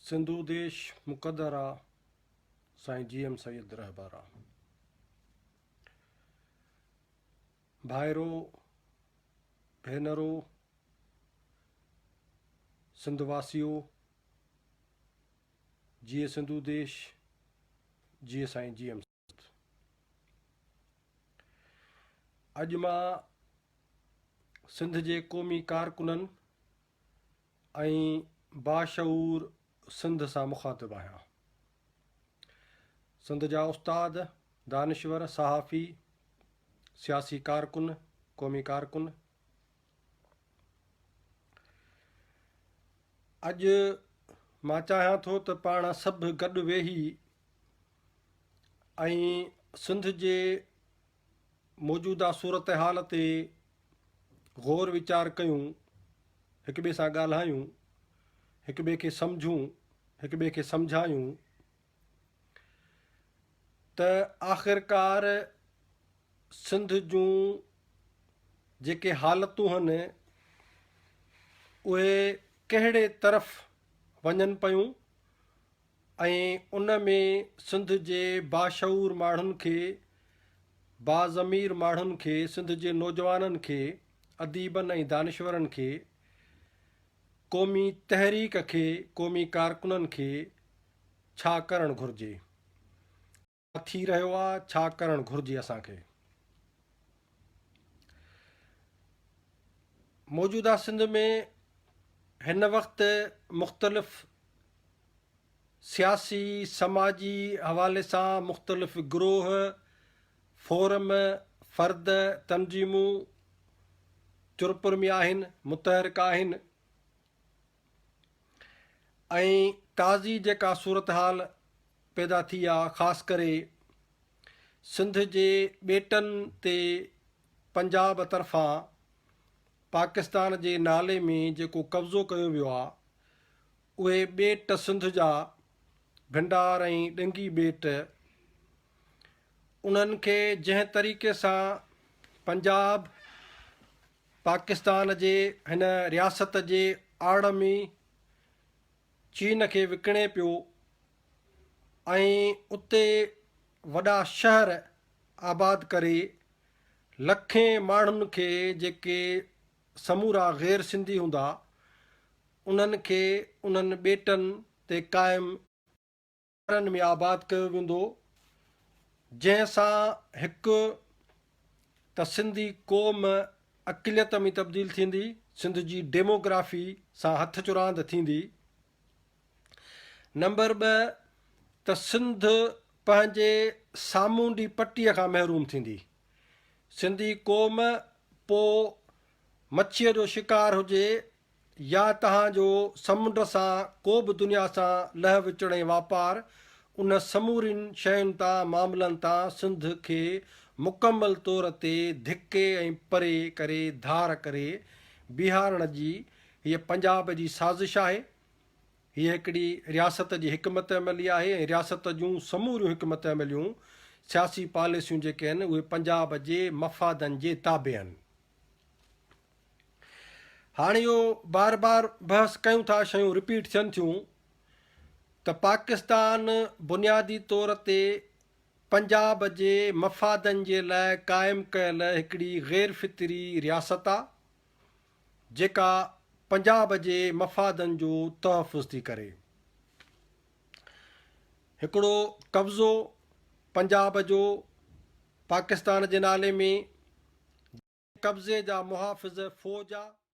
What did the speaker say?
सिंधु देश मुक़द्दर आहे साईं GM सैयद रहबर आहे। भाइरो भेनरो सिंधवासियो जिए सिंधु देश जिए साईं GM। अॼु मां सिंध जे क़ौमी कारकुननि ऐं बाशऊर सिंध सां मुखातिब आहियां। सिंध जा उस्ताद, दानिश्वर, सहाफ़ी, सियासी कारकुन, क़ौमी कारकुन, अॼु मां चाहियां थो त पाण सभु गॾु वेही ऐं सिंध जे मौजूदा सूरत हाल ते गौर वीचार कयूं, हिक ॿिए सां ॻाल्हायूं, हिक ॿिए खे सम्झूं, हिक ॿिए खे सम्झायूं त आख़िरकार सिंध जूं जेके हालतूं आहिनि उहे कहिड़े तरफ़ वञनि पियूं ऐं उन में सिंध जे बाशऊर माण्हुनि खे, बाज़मीर माण्हुनि खे, सिंध जे नौजवाननि खे, अदीबनि ऐं दानिश्वरनि खे, क़ौमी तहरीक खे, क़ौमी कारकुननि खे छा करणु घुरिजे, थी रहियो आहे, छा करणु घुरिजे। असांखे मौजूदा सिंध में हिन वक़्तु मुख़्तलिफ़ सियासी समाजी हवाले सां मुख़्तलिफ़ गिरोह, फोरम, फ़र्द, तंज़ीमूं चुरपुर में आहिनि, मुतहरिक आहिनि ऐं ताज़ी जेका सूरत हाल पैदा थी आहे, ख़ासि करे सिंध जे ॿेटनि ते पंजाब तरफ़ां पाकिस्तान जे नाले में जेको कब्ज़ो कयो वियो आहे, उहे ॿेट सिंध जा भिंडार ऐं ॾिंगी ॿेट, उन्हनि खे जंहिं तरीक़े सां पंजाब पाकिस्तान जे हिन रियासत जे आड़ में चीन खे विकिणे पियो ऐं उते वॾा शहर आबाद करे लखें माण्हुनि खे जेके समूरा ग़ैर सिंधी हूंदा उन्हनि खे उन्हनि ॿेटनि ते क़ाइमु में आबाद कयो वेंदो, जंहिंसां हिकु त सिंधी क़ौम अक़लियत में तब्दील थींदी, सिंध जी डेमोग्राफी सां हथ चुरांद थींदी। नंबर 2 त सिंध पंहिंजे सामूंडी पटीअ खां महरूम थींदी। सिंधी क़ौम पोइ मच्छीअ जो शिकार हुजे या तव्हांजो समुंड सां को बि दुनिया सां लह विचण ऐं वापारु, उन समूरियुनि शयुनि तां, मामलनि तां सिंध खे मुकमल तौर ते धिके ऐं परे करे, धार करे बीहारण जी हीअ पंजाब जी साज़िश आहे। हीअ हिकिड़ी रियासत जी हिकमत अमली आहे ऐं रियासत जूं समूरियूं हिकमत अमलियूं सियासी पॉलिसियूं जेके आहिनि उहे पंजाब जे मफ़ादनि जे ताबे आहिनि। हाणे इहो बार बार बहस कयूं था, शयूं रिपीट थियनि थियूं त पाकिस्तान बुनियादी तौर ते पंजाब जे मफ़ादनि जे लाइ क़ाइमु कयल हिकिड़ी ग़ैर फितरी रियासत आहे जेका पंजाब जे मफ़ादनि जो तहफ़ुज़ थी करे। हिकिड़ो कब्ज़ो पंजाब जो पाकिस्तान जे नाले में, कब्ज़े जा मुहाफ़िज़ फ़ौज आहे।